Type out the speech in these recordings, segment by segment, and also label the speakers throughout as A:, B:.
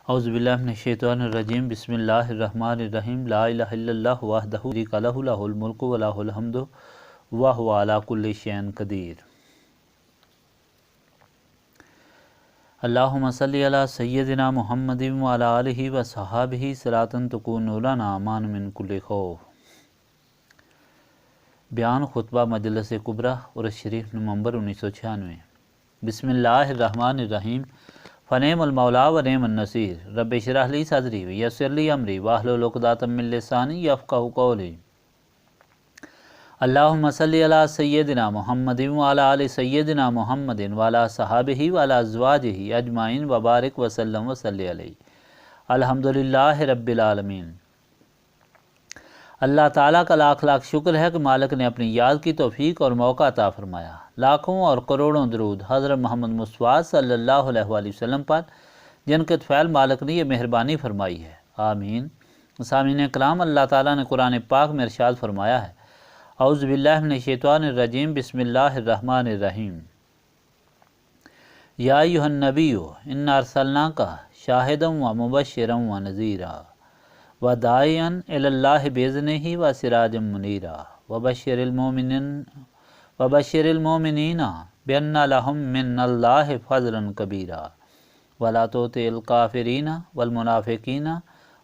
A: اعوذ باللہ من الشیطان الرجیم بسم اللہ الرحمن الرحیم لا الہ الا اللہ وحدہ لا شریک لہ لہ الملک و لہ الحمد وہو علی کل شیء قدیر۔ اللہم صلی علی سیدنا محمد وعلی آلہ وصحابہ صلاۃ تکون لنا امان من کل خوف۔ بیان خطبہ مجلس کبریٰ عرس شریف نومبر 1996۔ بسم اللہ الرحمن الرحیم فنعم المولا و نعم النصیر رب اشرح لی صدری ویسر لی امری واحلل عقدۃ من لسانی یفقہوا قولی۔ اللہم صلی علی سیدنا محمد وعلی آل سیدنا محمد وعلی صحابہ وعلی ازواجہ اجمعین وبارک وسلم وصلی علیہ۔ الحمدللہ رب العالمین۔ اللہ تعالیٰ کا لاکھ لاکھ شکر ہے کہ مالک نے اپنی یاد کی توفیق اور موقع عطا فرمایا۔ لاکھوں اور کروڑوں درود حضرت محمد مصطفیٰ صلی اللہ علیہ وآلہ وسلم پر، جن کے طفیل مالک نے یہ مہربانی فرمائی ہے، آمین۔ سامعین کرام، اللہ تعالیٰ نے قرآن پاک میں ارشاد فرمایا ہے، اعوذ باللہ من الشیطان الرجیم بسم اللہ الرحمن الرحیم۔ یا ایھا النبی انا ارسلناک شاہدا ومبشرا ونذیرا وداعیا الی اللہ باذنہ وسراجا منیرا وبشر المؤمنین بان لهم من اللہ فضلا کبیرا ولا تطع الکافرین والمنافقین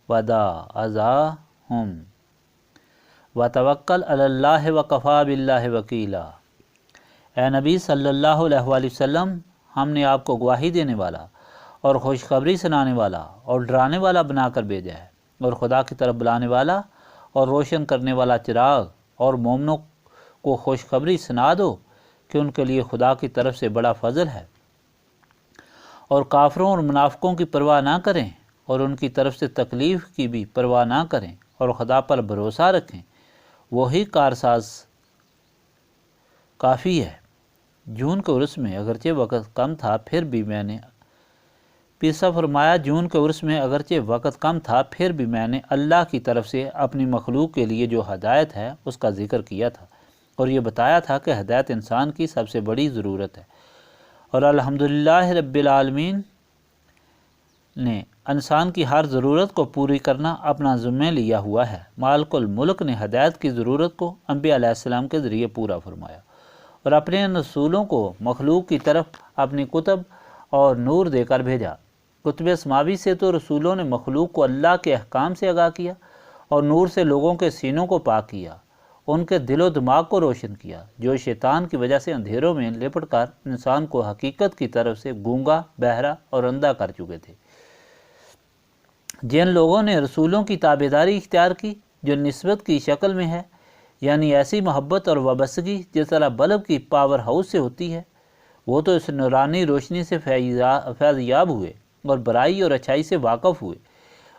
A: ودع اذاہم وتوکل علی اللہ وکفی باللہ وکیلا۔ اے نبی صلی اللہ علیہ وآلہ وسلم، ہم نے آپ کو گواہی دینے والا اور خوشخبری سنانے والا اور ڈرانے والا بنا کر بھیجا ہے، اور خدا کی طرف بلانے والا اور روشن کرنے والا چراغ، اور مومنوں کو خوشخبری سنا دو کہ ان کے لیے خدا کی طرف سے بڑا فضل ہے، اور کافروں اور منافقوں کی پرواہ نہ کریں اور ان کی طرف سے تکلیف کی بھی پرواہ نہ کریں، اور خدا پر بھروسہ رکھیں، وہی کارساز کافی ہے۔ جون کے عرس میں اگرچہ وقت کم تھا پھر بھی میں نے اللہ کی طرف سے اپنی مخلوق کے لیے جو ہدایت ہے اس کا ذکر کیا تھا، اور یہ بتایا تھا کہ ہدایت انسان کی سب سے بڑی ضرورت ہے، اور الحمدللہ رب العالمین نے انسان کی ہر ضرورت کو پوری کرنا اپنا ذمہ لیا ہوا ہے۔ مالک الملک نے ہدایت کی ضرورت کو انبیاء علیہ السلام کے ذریعے پورا فرمایا، اور اپنے رسولوں کو مخلوق کی طرف اپنی کتب اور نور دے کر بھیجا۔ کتب سماوی سے تو رسولوں نے مخلوق کو اللہ کے احکام سے آگاہ کیا، اور نور سے لوگوں کے سینوں کو پاک کیا، ان کے دل و دماغ کو روشن کیا، جو شیطان کی وجہ سے اندھیروں میں لپٹ کر انسان کو حقیقت کی طرف سے گونگا، بہرا اور اندھا کر چکے تھے۔ جن لوگوں نے رسولوں کی تابعداری اختیار کی، جو نسبت کی شکل میں ہے، یعنی ایسی محبت اور وابستگی جس طرح بلب کی پاور ہاؤس سے ہوتی ہے، وہ تو اس نورانی روشنی سے فیض یاب ہوئے اور برائی اور اچھائی سے واقف ہوئے۔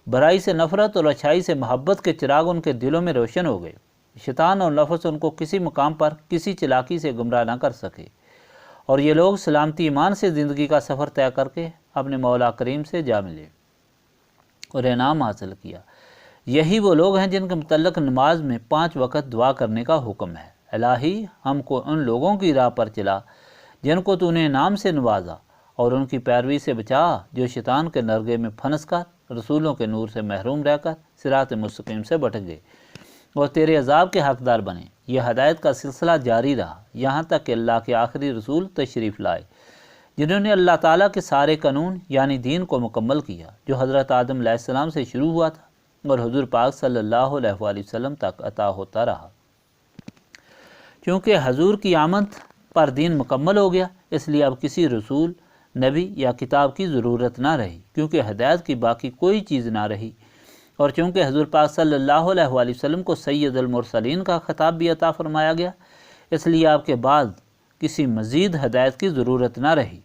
A: برائی سے نفرت اور اچھائی سے محبت کے چراغ ان کے دلوں میں روشن ہو گئے۔ شیطان اور نفس ان کو کسی مقام پر کسی چلاکی سے گمراہ نہ کر سکے، اور یہ لوگ سلامتی ایمان سے زندگی کا سفر طے کر کے اپنے مولا کریم سے جا ملے اور انعام حاصل کیا۔ یہی وہ لوگ ہیں جن کے متعلق نماز میں 5 وقت دعا کرنے کا حکم ہے۔ الہی، ہم کو ان لوگوں کی راہ پر چلا جن کو تو نے انعام سے نوازا، اور ان کی پیروی سے بچا جو شیطان کے نرغے میں پھنس کر رسولوں کے نور سے محروم رہ کر صراط مستقیم سے بھٹک گئے اور تیرے عذاب کے حقدار بنے۔ یہ ہدایت کا سلسلہ جاری رہا یہاں تک کہ اللہ کے آخری رسول تشریف لائے، جنہوں نے اللہ تعالیٰ کے سارے قانون یعنی دین کو مکمل کیا، جو حضرت آدم علیہ السلام سے شروع ہوا تھا اور حضور پاک صلی اللہ علیہ وآلہ وسلم تک عطا ہوتا رہا۔ چونکہ حضور کی آمد پر دین مکمل ہو گیا، اس لیے اب کسی رسول، نبی یا کتاب کی ضرورت نہ رہی، کیونکہ ہدایت کی باقی کوئی چیز نہ رہی، اور چونکہ حضور پاک صلی اللہ علیہ وآلہ وسلم کو سید المرسلین کا خطاب بھی عطا فرمایا گیا، اس لیے آپ کے بعد کسی مزید ہدایت کی ضرورت نہ رہی،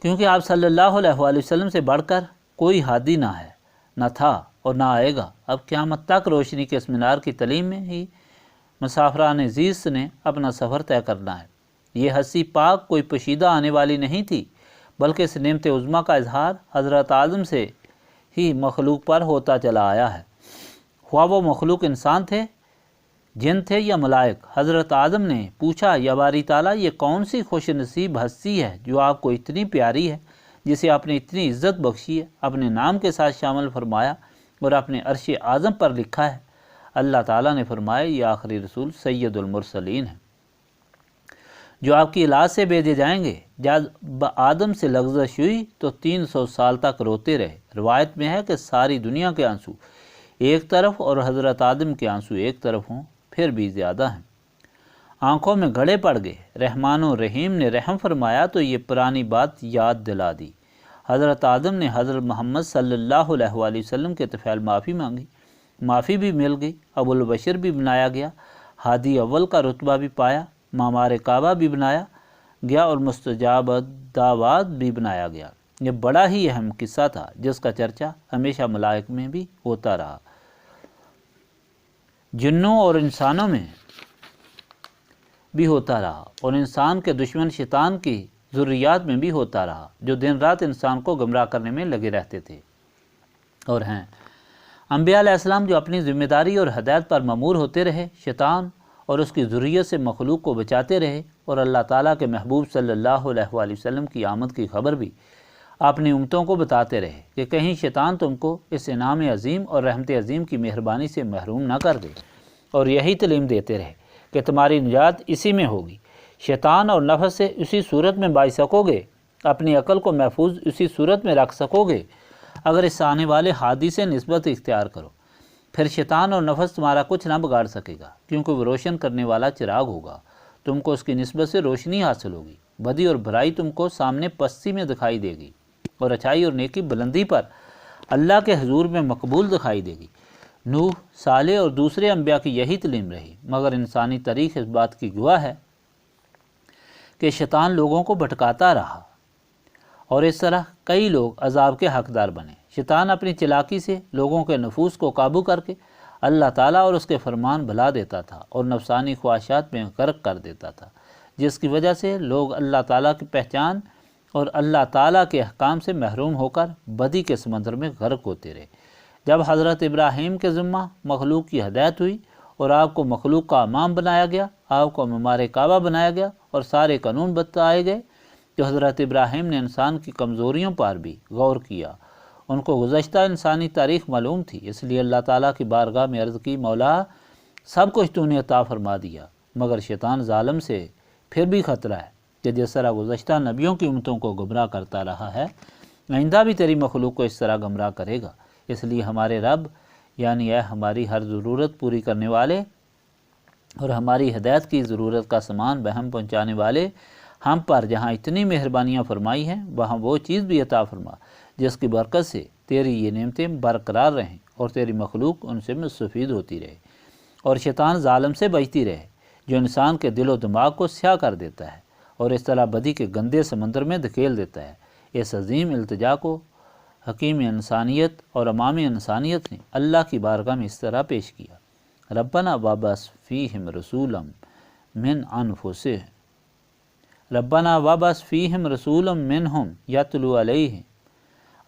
A: کیونکہ آپ صلی اللہ علیہ وآلہ وسلم سے بڑھ کر کوئی ہادی نہ ہے، نہ تھا اور نہ آئے گا۔ اب قیامت تک روشنی کے اس مینار کی تعلیم میں ہی مسافران زیست نے اپنا سفر طے کرنا ہے۔ یہ ہستی پاک کوئی پوشیدہ آنے والی نہیں تھی، بلکہ اس نعمت عظمیٰ کا اظہار حضرت آدم سے ہی مخلوق پر ہوتا چلا آیا ہے، خواہ وہ مخلوق انسان تھے، جن تھے یا ملائک۔ حضرت آدم نے پوچھا، یا باری تعالیٰ، یہ کون سی خوش نصیب ہستی ہے جو آپ کو اتنی پیاری ہے، جسے آپ نے اتنی عزت بخشی ہے، اپنے نام کے ساتھ شامل فرمایا اور اپنے عرش اعظم پر لکھا ہے۔ اللہ تعالیٰ نے فرمایا یہ آخری رسول سید المرسلین ہیں جو آپ کی اولاد سے بھیجے جائیں گے۔ جب آدم سے لغزش ہوئی تو 300 سال تک روتے رہے۔ روایت میں ہے کہ ساری دنیا کے آنسو ایک طرف اور حضرت آدم کے آنسو ایک طرف ہوں، پھر بھی زیادہ ہیں۔ آنکھوں میں گھڑے پڑ گئے۔ رحمان و رحیم نے رحم فرمایا تو یہ پرانی بات یاد دلا دی۔ حضرت آدم نے حضرت محمد صلی اللہ علیہ وآلہ وسلم کے طفیل معافی مانگی، معافی بھی مل گئی، ابو البشر بھی بنایا گیا، ہادی اول کا رتبہ بھی پایا، معمار کعبہ بھی بنایا گیا اور مستجاب دعوات بھی بنایا گیا۔ یہ بڑا ہی اہم قصہ تھا جس کا چرچا ہمیشہ ملائک میں بھی ہوتا رہا، جنوں اور انسانوں میں بھی ہوتا رہا، اور انسان کے دشمن شیطان کی ذریات میں بھی ہوتا رہا، جو دن رات انسان کو گمراہ کرنے میں لگے رہتے تھے اور ہیں۔ انبیاء علیہ السلام جو اپنی ذمہ داری اور ہدایت پر مامور ہوتے رہے، شیطان اور اس کی ذریت سے مخلوق کو بچاتے رہے، اور اللہ تعالیٰ کے محبوب صلی اللہ علیہ وآلہ وسلم کی آمد کی خبر بھی اپنی امتوں کو بتاتے رہے کہ کہیں شیطان تم کو اس انعام عظیم اور رحمت عظیم کی مہربانی سے محروم نہ کر دے، اور یہی تعلیم دیتے رہے کہ تمہاری نجات اسی میں ہوگی، شیطان اور نفس سے اسی صورت میں بچ سکو گے، اپنی عقل کو محفوظ اسی صورت میں رکھ سکو گے اگر اس آنے والے حادثے نسبت اختیار کرو۔ پھر شیطان اور نفس تمہارا کچھ نہ بگاڑ سکے گا، کیونکہ وہ روشن کرنے والا چراغ ہوگا، تم کو اس کی نسبت سے روشنی حاصل ہوگی۔ بدی اور برائی تم کو سامنے پستی میں دکھائی دے گی، اور اچھائی اور نیکی بلندی پر اللہ کے حضور میں مقبول دکھائی دے گی۔ نوح، صالح اور دوسرے انبیاء کی یہی تعلیم رہی، مگر انسانی تاریخ اس بات کی گواہ ہے کہ شیطان لوگوں کو بھٹکاتا رہا، اور اس طرح کئی لوگ عذاب کے حقدار بنے۔ شیطان اپنی چلاکی سے لوگوں کے نفوس کو قابو کر کے اللہ تعالیٰ اور اس کے فرمان بھلا دیتا تھا اور نفسانی خواہشات میں غرق کر دیتا تھا، جس کی وجہ سے لوگ اللہ تعالیٰ کی پہچان اور اللہ تعالیٰ کے احکام سے محروم ہو کر بدی کے سمندر میں غرق ہوتے رہے۔ جب حضرت ابراہیم کے ذمہ مخلوق کی ہدایت ہوئی اور آپ کو مخلوق کا امام بنایا گیا، آپ کو معمار کعبہ بنایا گیا اور سارے قانون بتائے گئے، تو حضرت ابراہیم نے انسان کی کمزوریوں پر بھی غور کیا۔ ان کو گزشتہ انسانی تاریخ معلوم تھی، اس لیے اللہ تعالیٰ کی بارگاہ میں عرض کی، مولا سب کچھ تو نے عطا فرما دیا، مگر شیطان ظالم سے پھر بھی خطرہ ہے کہ جس طرح گزشتہ نبیوں کی امتوں کو گمراہ کرتا رہا ہے، آئندہ بھی تیری مخلوق کو اس طرح گمراہ کرے گا۔ اس لیے ہمارے رب یعنی اے ہماری ہر ضرورت پوری کرنے والے اور ہماری ہدایت کی ضرورت کا سامان بہم پہنچانے والے، ہم پر جہاں اتنی مہربانیاں فرمائی ہیں وہاں وہ چیز بھی عطا فرما جس کی برکت سے تیری یہ نعمتیں برقرار رہیں اور تیری مخلوق ان سے مستفید ہوتی رہے، اور شیطان ظالم سے بچتی رہے جو انسان کے دل و دماغ کو سیاہ کر دیتا ہے اور اس طرح بدی کے گندے سمندر میں دھکیل دیتا ہے۔ اس عظیم التجا کو حکیم انسانیت اور امام انسانیت نے اللہ کی بارگاہ میں اس طرح پیش کیا، ربنا وابعث فیہم رسولا من انفسہم، ربنا وابعث فیہم رسولا منہم یتلو علیہم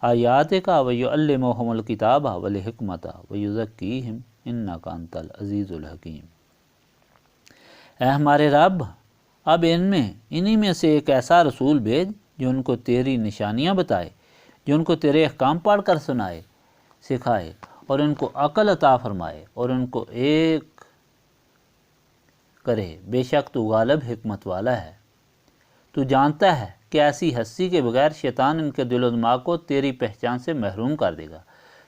A: آیاتک ویعلمہم الکتاب والحکمت ویزکیہم انک انت العزیز الحکیم۔ اے ہمارے رب، اب انہی میں سے ایک ایسا رسول بھیج جو ان کو تیری نشانیاں بتائے، جو ان کو تیرے احکام پڑھ کر سنائے، سکھائے اور ان کو عقل عطا فرمائے اور ان کو ایک کرے۔ بے شک تو غالب حکمت والا ہے، تو جانتا ہے کہ ایسی ہستی کے بغیر شیطان ان کے دل و دماغ کو تیری پہچان سے محروم کر دے گا،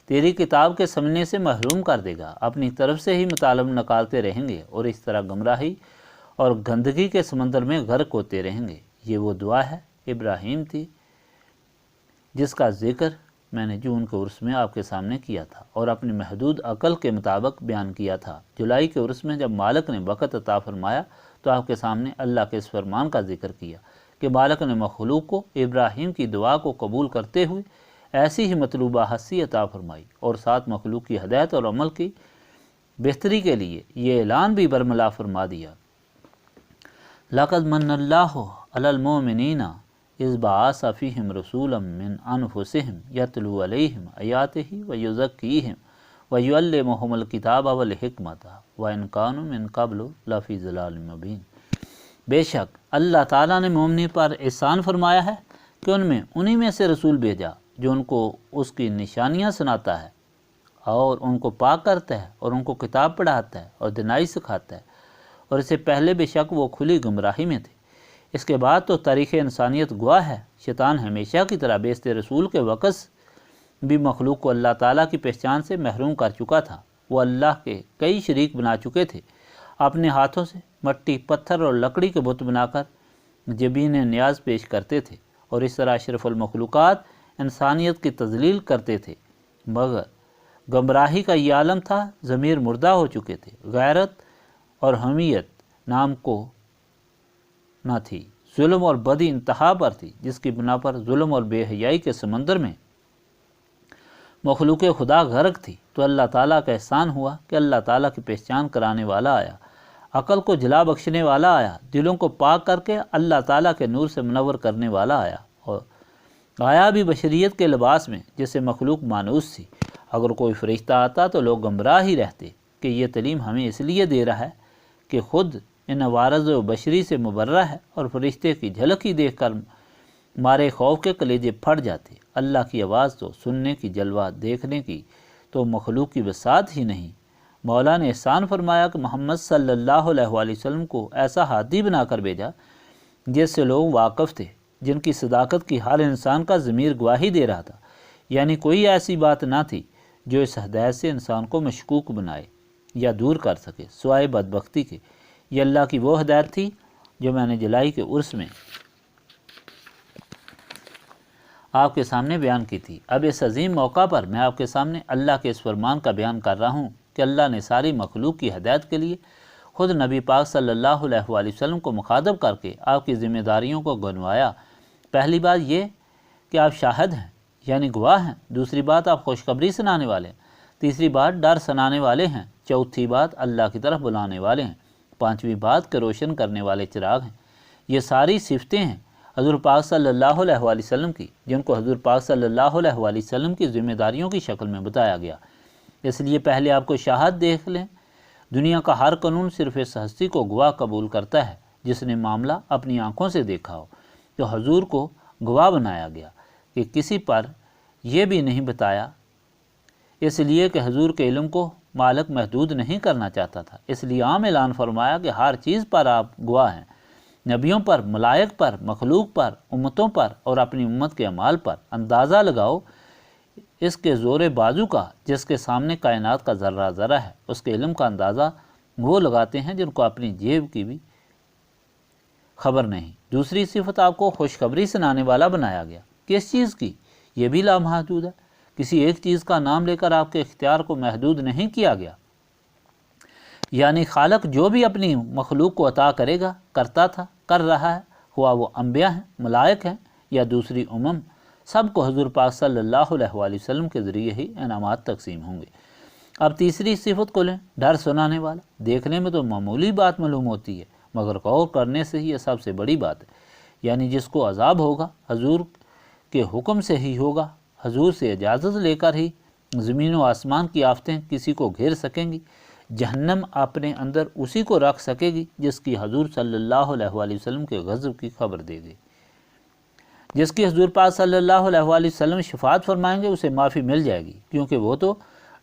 A: تیری کتاب کے سمجھنے سے محروم کر دے گا، اپنی طرف سے ہی مطالب نکالتے رہیں گے اور اس طرح گمراہی اور گندگی کے سمندر میں غرق ہوتے رہیں گے۔ یہ وہ دعا ہے ابراہیم تھی جس کا ذکر میں نے جون کے عرس میں آپ کے سامنے کیا تھا اور اپنی محدود عقل کے مطابق بیان کیا تھا۔ جولائی کے عرس میں جب مالک نے وقت عطا فرمایا تو آپ کے سامنے اللہ کے اس فرمان کا ذکر کیا کہ مالک نے مخلوق کو ابراہیم کی دعا کو قبول کرتے ہوئے ایسی ہی مطلوبہ ہستی عطا فرمائی، اور ساتھ مخلوق کی ہدایت اور عمل کی بہتری کے لیے یہ اعلان بھی برملا فرما دیا، لَقَدْ مَنَّ اللَّهُ عَلَى الْمُؤْمِنِينَ اِذْ بَعَثَ فِيهِمْ رَسُولًا مِّنْ أَنفُسِهِمْ يَتْلُو عَلَيْهِمْ آيَاتِهِ وَيُزَكِّيهِمْ وَيُعَلِّمُهُمُ الْكِتَابَ وَالْحِكْمَةَ وَإِنْ كَانُوا مِنْ قَبْلُ لَفِي ضَلَالٍ مُّبِينٍ۔ بے شک اللہ تعالیٰ نے مومنی پر احسان فرمایا ہے کہ ان میں انہی میں سے رسول بھیجا جو ان کو اس کی نشانیاں سناتا ہے اور ان کو پاک کرتا ہے اور ان کو کتاب پڑھاتا ہے اور دینائی سکھاتا ہے، اور اس سے پہلے بے شک وہ کھلی گمراہی میں تھے۔ اس کے بعد تو تاریخ انسانیت گواہ ہے، شیطان ہمیشہ کی طرح بیعث رسول کے وقت بھی مخلوق کو اللہ تعالیٰ کی پہچان سے محروم کر چکا تھا۔ وہ اللہ کے کئی شریک بنا چکے تھے، اپنے ہاتھوں سے مٹی، پتھر اور لکڑی کے بت بنا کر جبین نیاز پیش کرتے تھے، اور اس طرح اشرف المخلوقات انسانیت کی تذلیل کرتے تھے۔ مگر گمراہی کا یہ عالم تھا، ضمیر مردہ ہو چکے تھے، غیرت اور حمیت نام کو نہ تھی، ظلم اور بدی انتہا پر تھی، جس کی بنا پر ظلم اور بے حیائی کے سمندر میں مخلوق خدا غرق تھی۔ تو اللہ تعالیٰ کا احسان ہوا کہ اللہ تعالیٰ کی پہچان کرانے والا آیا، عقل کو جلا بخشنے والا آیا، دلوں کو پاک کر کے اللہ تعالیٰ کے نور سے منور کرنے والا آیا، اور آیا بھی بشریت کے لباس میں، جسے مخلوق مانوس تھی۔ اگر کوئی فرشتہ آتا تو لوگ گمراہ ہی رہتے کہ یہ تعلیم ہمیں اس لیے دے رہا ہے کہ خود ان عوارض و بشری سے مبرہ ہے، اور فرشتے کی جھلک ہی دیکھ کر مارے خوف کے کلیجے پھٹ جاتے۔ اللہ کی آواز تو سننے کی، جلوہ دیکھنے کی تو مخلوق کی بساط ہی نہیں۔ مولا نے احسان فرمایا کہ محمد صلی اللہ علیہ وآلہ وسلم کو ایسا ہادی بنا کر بھیجا جس سے لوگ واقف تھے، جن کی صداقت کی ہر انسان کا ضمیر گواہی دے رہا تھا، یعنی کوئی ایسی بات نہ تھی جو اس ہدایت سے انسان کو مشکوک بنائے یا دور کر سکے سوائے بدبختی کے۔ یہ اللہ کی وہ ہدایت تھی جو میں نے جولائی کے عرس میں آپ کے سامنے بیان کی تھی۔ اب اس عظیم موقع پر میں آپ کے سامنے اللہ کے اس فرمان کا بیان کر رہا ہوں کہ اللہ نے ساری مخلوق کی ہدایت کے لیے خود نبی پاک صلی اللہ علیہ وآلہ وسلم کو مخاطب کر کے آپ کی ذمہ داریوں کو گنوایا۔ پہلی بات یہ کہ آپ شاہد ہیں، یعنی گواہ ہیں۔ دوسری بات آپ خوشخبری سنانے والے ہیں۔ تیسری بات ڈر سنانے والے ہیں۔ چوتھی بات اللہ کی طرف بلانے والے ہیں۔ پانچویں بات کہ روشن کرنے والے چراغ ہیں۔ یہ ساری صفتیں ہیں حضور پاک صلی اللہ علیہ وآلہ وسلم کی، جن کو حضور پاک صلی اللہ علیہ وآلہ وسلم کی ذمہ داریوں کی شکل میں بتایا گیا۔ اس لیے پہلے آپ کو شاہد دیکھ لیں۔ دنیا کا ہر قانون صرف اس ہستی کو گواہ قبول کرتا ہے جس نے معاملہ اپنی آنکھوں سے دیکھا ہو۔ تو حضور کو گواہ بنایا گیا کہ کسی پر یہ بھی نہیں بتایا، اس لیے کہ حضور کے علم کو مالک محدود نہیں کرنا چاہتا تھا۔ اس لیے عام اعلان فرمایا کہ ہر چیز پر آپ گواہ ہیں، نبیوں پر، ملائک پر، مخلوق پر، امتوں پر اور اپنی امت کے اعمال پر۔ اندازہ لگاؤ اس کے زور بازو کا جس کے سامنے کائنات کا ذرہ ذرہ ہے۔ اس کے علم کا اندازہ وہ لگاتے ہیں جن کو اپنی جیب کی بھی خبر نہیں۔ دوسری صفت آپ کو خوشخبری سنانے والا بنایا گیا۔ کس چیز کی؟ یہ بھی لامحدود ہے۔ کسی ایک چیز کا نام لے کر آپ کے اختیار کو محدود نہیں کیا گیا، یعنی خالق جو بھی اپنی مخلوق کو عطا کرے گا، کرتا تھا، کر رہا ہے، ہوا وہ انبیاء ہیں، ملائک ہیں یا دوسری امم، سب کو حضور پاک صلی اللہ علیہ وآلہ وسلم کے ذریعے ہی انعامات تقسیم ہوں گے۔ اب تیسری صفت کو لیں، ڈر سنانے والا۔ دیکھنے میں تو معمولی بات معلوم ہوتی ہے، مگر غور کرنے سے ہی یہ سب سے بڑی بات ہے، یعنی جس کو عذاب ہوگا حضور کے حکم سے ہی ہوگا، حضور سے اجازت لے کر ہی زمین و آسمان کی آفتیں کسی کو گھیر سکیں گی، جہنم اپنے اندر اسی کو رکھ سکے گی جس کی حضور صلی اللہ علیہ وآلہ وسلم کے غضب کی خبر دے گی۔ جس کی حضور پاک صلی اللہ علیہ وآلہ وسلم شفاعت فرمائیں گے اسے معافی مل جائے گی، کیونکہ وہ تو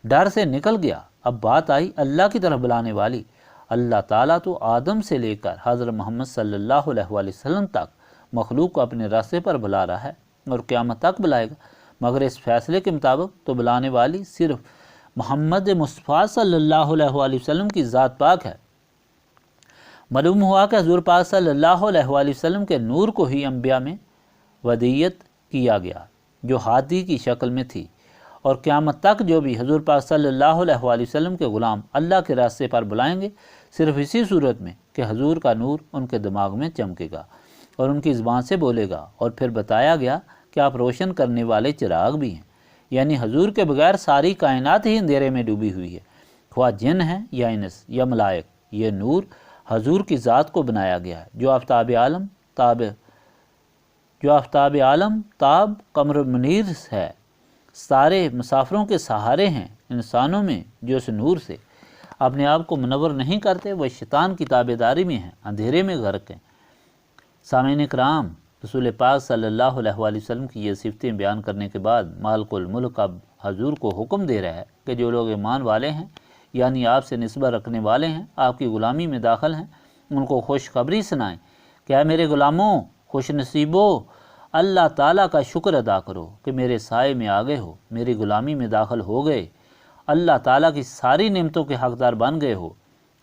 A: ڈر سے نکل گیا۔ اب بات آئی اللہ کی طرف بلانے والی۔ اللہ تعالیٰ تو آدم سے لے کر حضرت محمد صلی اللہ علیہ وآلہ وسلم تک مخلوق کو اپنے راستے پر بلا رہا ہے اور قیامت تک بلائے گا، مگر اس فیصلے کے مطابق تو بلانے والی صرف محمد مصطفیٰ صلی اللہ علیہ وآلہ وسلم کی ذات پاک ہے۔ معلوم ہوا کہ حضور پاک صلی اللہ علیہ وآلہ وسلم کے نور کو ہی انبیاء میں ودیت کیا گیا جو ہادی کی شکل میں تھی، اور قیامت تک جو بھی حضور پاک صلی اللہ علیہ وآلہ وسلم کے غلام اللہ کے راستے پر بلائیں گے، صرف اسی صورت میں کہ حضور کا نور ان کے دماغ میں چمکے گا اور ان کی زبان سے بولے گا۔ اور پھر بتایا گیا کہ آپ روشن کرنے والے چراغ بھی ہیں، یعنی حضور کے بغیر ساری کائنات ہی اندھیرے میں ڈوبی ہوئی ہے، خواہ جن ہیں یا انس یا ملائک۔ یہ نور حضور کی ذات کو بنایا گیا ہے جو آفتاب عالم تاب قمر منیر ہے، سارے مسافروں کے سہارے ہیں۔ انسانوں میں جو اس نور سے اپنے آپ کو منور نہیں کرتے وہ شیطان کی تابع داری میں ہیں، اندھیرے میں غرق ہیں۔ سامعین کرام، رسول پاک صلی اللہ علیہ وآلہ وسلم کی یہ صفتیں بیان کرنے کے بعد مالک الملک اب حضور کو حکم دے رہا ہے کہ جو لوگ ایمان والے ہیں یعنی آپ سے نسبت رکھنے والے ہیں، آپ کی غلامی میں داخل ہیں، ان کو خوشخبری سنائیں کہ اے میرے غلاموں، خوش نصیبو، اللہ تعالیٰ کا شکر ادا کرو کہ میرے سائے میں آ گئے ہو، میری غلامی میں داخل ہو گئے، اللہ تعالیٰ کی ساری نعمتوں کے حقدار بن گئے ہو،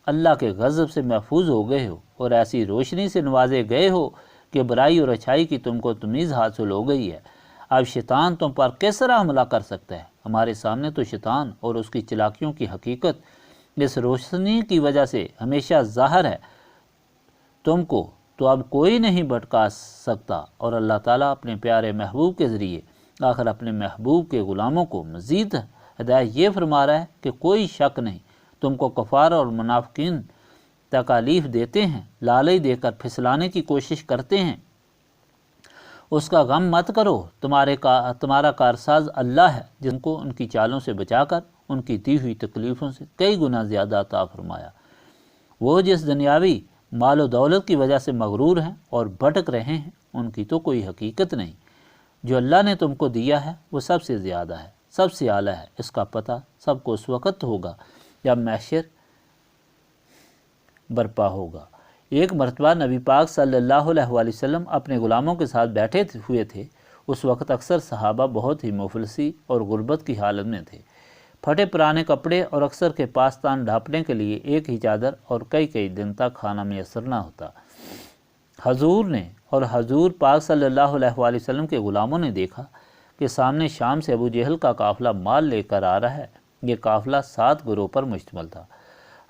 A: اللہ کے غضب سے محفوظ ہو گئے ہو اور ایسی روشنی سے نوازے گئے ہو کہ برائی اور اچھائی کی تم کو تمیز حاصل ہو گئی ہے۔ اب شیطان تم پر کس طرح حملہ کر سکتا ہے؟ ہمارے سامنے تو شیطان اور اس کی چلاکیوں کی حقیقت اس روشنی کی وجہ سے ہمیشہ ظاہر ہے، تم کو تو اب کوئی نہیں بھٹکا سکتا، اور اللہ تعالیٰ اپنے پیارے محبوب کے ذریعے آخر اپنے محبوب کے غلاموں کو مزید ہدایت یہ فرما رہا ہے کہ کوئی شک نہیں، تم کو کفار اور منافقین تکالیف دیتے ہیں، لالچ دے کر پھسلانے کی کوشش کرتے ہیں، اس کا غم مت کرو، تمہارا کارساز اللہ ہے جن کو ان کی چالوں سے بچا کر ان کی دی ہوئی تکلیفوں سے کئی گنا زیادہ عطا فرمایا۔ وہ جس دنیاوی مال و دولت کی وجہ سے مغرور ہیں اور بھٹک رہے ہیں، ان کی تو کوئی حقیقت نہیں۔ جو اللہ نے تم کو دیا ہے وہ سب سے زیادہ ہے، سب سے اعلیٰ ہے، اس کا پتہ سب کو اس وقت ہوگا جب محشر برپا ہوگا۔ ایک مرتبہ نبی پاک صلی اللہ علیہ وآلہ وسلم اپنے غلاموں کے ساتھ بیٹھے ہوئے تھے۔ اس وقت اکثر صحابہ بہت ہی مفلسی اور غربت کی حالت میں تھے۔ پھٹے پرانے کپڑے اور اکثر کے پاستان ڈھانپنے کے لیے ایک ہی چادر اور کئی دن تک کھانا میسر نہ ہوتا۔ حضور پاک صلی اللہ علیہ وآلہ وسلم کے غلاموں نے دیکھا کہ سامنے شام سے ابو جہل کا قافلہ مال لے کر آ رہا ہے۔ یہ قافلہ 7 گروہ پر مشتمل تھا۔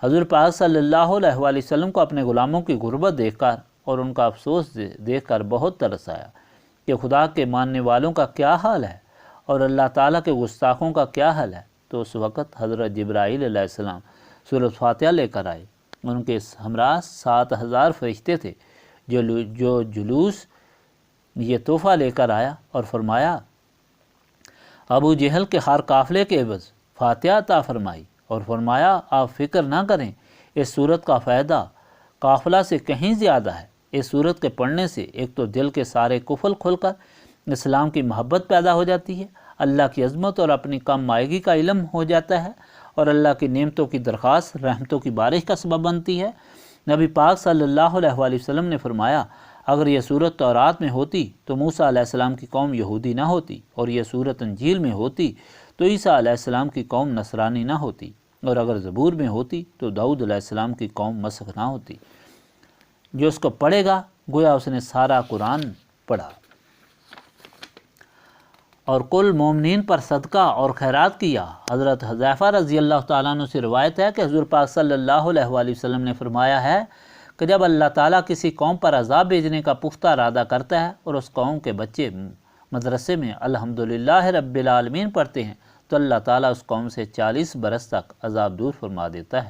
A: حضور پاک صلی اللہ علیہ وآلہ وسلم کو اپنے غلاموں کی غربت دیکھ کر اور ان کا افسوس دیکھ کر بہت ترس آیا کہ خدا کے ماننے والوں کا کیا حال ہے اور اللہ تعالیٰ کے گستاخوں کا کیا حال ہے۔ تو اس وقت حضرت جبرائیل علیہ السلام سورۃ فاتحہ لے کر آئے۔ ان کے ہمراہ 7000 فرشتے تھے جو جلوس یہ تحفہ لے کر آیا اور فرمایا، ابو جہل کے ہر قافلے کے عوض فاتحہ عطا فرمائی، اور فرمایا آپ فکر نہ کریں، اس صورت کا فائدہ قافلہ سے کہیں زیادہ ہے۔ اس صورت کے پڑھنے سے ایک تو دل کے سارے قفل کھل کر اسلام کی محبت پیدا ہو جاتی ہے، اللہ کی عظمت اور اپنی کم مائگی کا علم ہو جاتا ہے، اور اللہ کی نعمتوں کی درخواست رحمتوں کی بارش کا سبب بنتی ہے۔ نبی پاک صلی اللہ علیہ وآلہ وسلم نے فرمایا، اگر یہ صورت تورات میں ہوتی تو موسیٰ علیہ السلام کی قوم یہودی نہ ہوتی، اور یہ صورت انجیل میں ہوتی تو عیسیٰ علیہ السلام کی قوم نصرانی نہ ہوتی، اور اگر زبور میں ہوتی تو داؤد علیہ السلام کی قوم مسخ نہ ہوتی۔ جو اس کو پڑھے گا گویا اس نے سارا قرآن پڑھا۔ اور کل مومنین پر صدقہ اور خیرات کیا۔ حضرت حذیفہ رضی اللہ تعالیٰ عنہ سے روایت ہے کہ حضور پاک صلی اللہ علیہ وآلہ وسلم نے فرمایا ہے کہ جب اللہ تعالیٰ کسی قوم پر عذاب بھیجنے کا پختہ ارادہ کرتا ہے اور اس قوم کے بچے مدرسے میں الحمدللہ رب العالمین پڑھتے ہیں تو اللہ تعالیٰ اس قوم سے 40 برس تک عذاب دور فرما دیتا ہے۔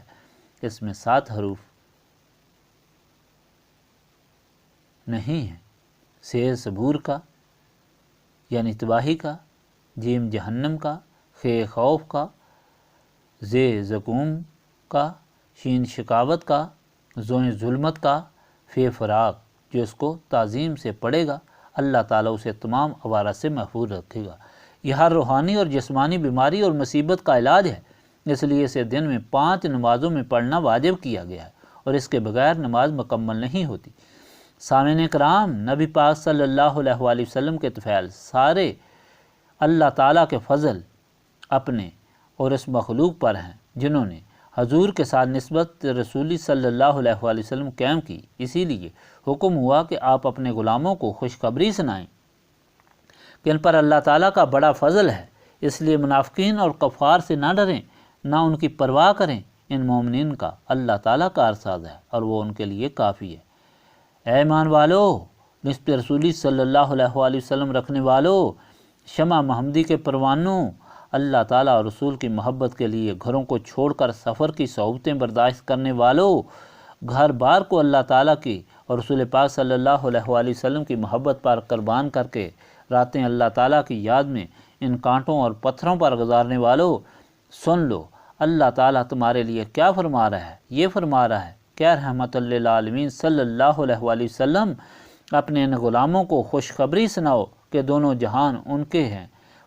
A: اس میں 7 حروف نہیں ہیں، سے صبور کا یعنی تباہی کا، جیم جہنم کا، خے خوف کا، زے زقوم کا، شین شکاوت کا، زوئیں ظلمت کا، فے فراق۔ جو اس کو تعظیم سے پڑھے گا اللہ تعالیٰ اسے تمام عوارض سے محفوظ رکھے گا۔ یہ ہر روحانی اور جسمانی بیماری اور مصیبت کا علاج ہے، اس لیے اسے دن میں 5 نمازوں میں پڑھنا واجب کیا گیا ہے، اور اس کے بغیر نماز مکمل نہیں ہوتی۔ سامعین کرام، نبی پاک صلی اللہ علیہ وآلہ وسلم کے طفیل سارے اللہ تعالیٰ کے فضل اپنے اور اس مخلوق پر ہیں جنہوں نے حضور کے ساتھ نسبت رسولی صلی اللہ علیہ وآلہ وسلم قائم کی۔ اسی لیے حکم ہوا کہ آپ اپنے غلاموں کو خوشخبری سنائیں کہ ان پر اللہ تعالیٰ کا بڑا فضل ہے، اس لیے منافقین اور کفار سے نہ ڈریں، نہ ان کی پرواہ کریں۔ ان مومنین کا اللہ تعالیٰ کا کارساز ہے اور وہ ان کے لیے کافی ہے۔ اے ایمان والو، نسبت رسولی صلی اللہ علیہ وآلہ وسلم رکھنے والو، شمع محمدی کے پروانوں، اللہ تعالیٰ اور رسول کی محبت کے لیے گھروں کو چھوڑ کر سفر کی صعوبتیں برداشت کرنے والو، گھر بار کو اللہ تعالیٰ کی اور رسول پاک صلی اللہ علیہ وآلہ وسلم کی محبت پر قربان کر کے راتیں اللہ تعالیٰ کی یاد میں ان کانٹوں اور پتھروں پر گزارنے والو، سن لو اللہ تعالیٰ تمہارے لیے کیا فرما رہا ہے۔ یہ فرما رہا ہے کہ رحمت للعالمین صلی اللہ علیہ وآلہ وسلم اپنے ان غلاموں کو خوشخبری سناؤ کہ دونوں جہان ان کے ہیں،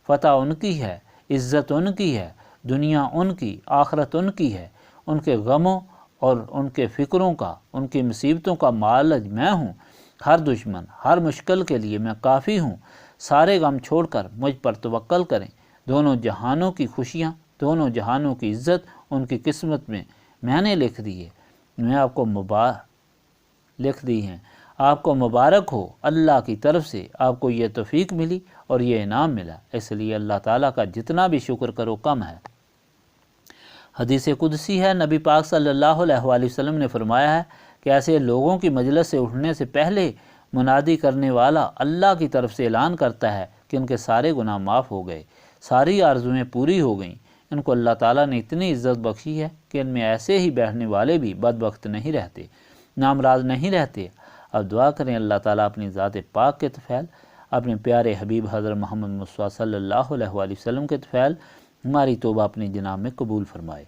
A: فتح ان کی ہے، عزت ان کی ہے، دنیا ان کی، آخرت ان کی ہے۔ ان کے غموں اور ان کے فکروں کا، ان کی مصیبتوں کا معالج میں ہوں۔ ہر دشمن، ہر مشکل کے لیے میں کافی ہوں۔ سارے غم چھوڑ کر مجھ پر توکل کریں۔ دونوں جہانوں کی خوشیاں، دونوں جہانوں کی عزت ان کی قسمت میں نے لکھ دی ہے، میں آپ کو لکھ دی ہیں۔ آپ کو مبارک ہو، اللہ کی طرف سے آپ کو یہ توفیق ملی اور یہ انعام ملا، اس لیے اللہ تعالیٰ کا جتنا بھی شکر کرو کم ہے۔ حدیث قدسی ہے، نبی پاک صلی اللہ علیہ وآلہ وسلم نے فرمایا ہے کہ ایسے لوگوں کی مجلس سے اٹھنے سے پہلے منادی کرنے والا اللہ کی طرف سے اعلان کرتا ہے کہ ان کے سارے گناہ معاف ہو گئے، ساری آرزویں پوری ہو گئیں، ان کو اللہ تعالیٰ نے اتنی عزت بخشی ہے کہ ان میں ایسے ہی بیٹھنے والے بھی بدبخت نہیں رہتے، نامراض نہیں رہتے۔ اب دعا کریں اللہ تعالیٰ اپنی ذات پاک کے طفیل، اپنے پیارے حبیب حضرت محمد مصطفیٰ صلی اللہ علیہ وآلہ وسلم کے طفیل ہماری توبہ اپنی جناب میں قبول فرمائے،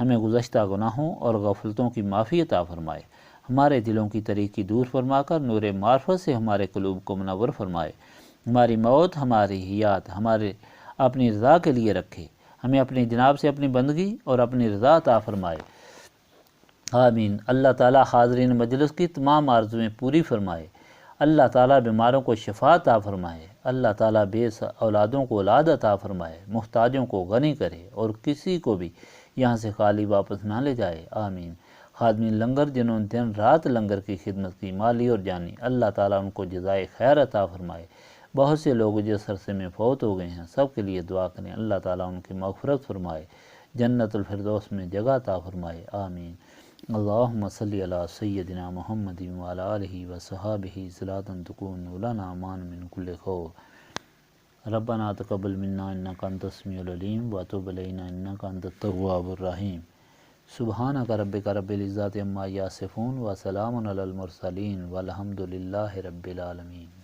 A: ہمیں گزشتہ گناہوں اور غفلتوں کی معافی عطا فرمائے، ہمارے دلوں کی تاریکی دور فرما کر نور معرفت سے ہمارے قلوب کو منور فرمائے، ہماری موت، ہماری حیات ہمارے اپنی رضا کے لیے رکھے، ہمیں اپنی جناب سے اپنی بندگی اور اپنی رضا عطا فرمائے، آمین۔ اللہ تعالیٰ حاضرین مجلس کی تمام آرزویں پوری فرمائے، اللہ تعالیٰ بیماروں کو شفا عطا فرمائے، اللہ تعالیٰ بے اولادوں کو اولاد عطا فرمائے، محتاجوں کو غنی کرے اور کسی کو بھی یہاں سے خالی واپس نہ لے جائے، آمین۔ خادمین لنگر جنہوں نے دن رات لنگر کی خدمت کی، مالی اور جانی، اللہ تعالیٰ ان کو جزائے خیر عطا فرمائے۔ بہت سے لوگ جس عرصے میں فوت ہو گئے ہیں، سب کے لیے دعا کریں، اللہ تعالیٰ ان کی مغفرت فرمائے، جنت الفردوس میں جگہ عطا فرمائے، آمین۔ اللہم صلی علی سیدنا محمد وعلی آلہ وصحابہ صلاۃ تکون لنا امان من کل خوف۔ ربنا تقبل منا انک انت السمیع العلیم وتب علینا انک انت التواب الرحیم۔ سبحانک ربک رب العزۃ عما یصفون وسلام علی المرسلین والحمد للہ رب العالمین۔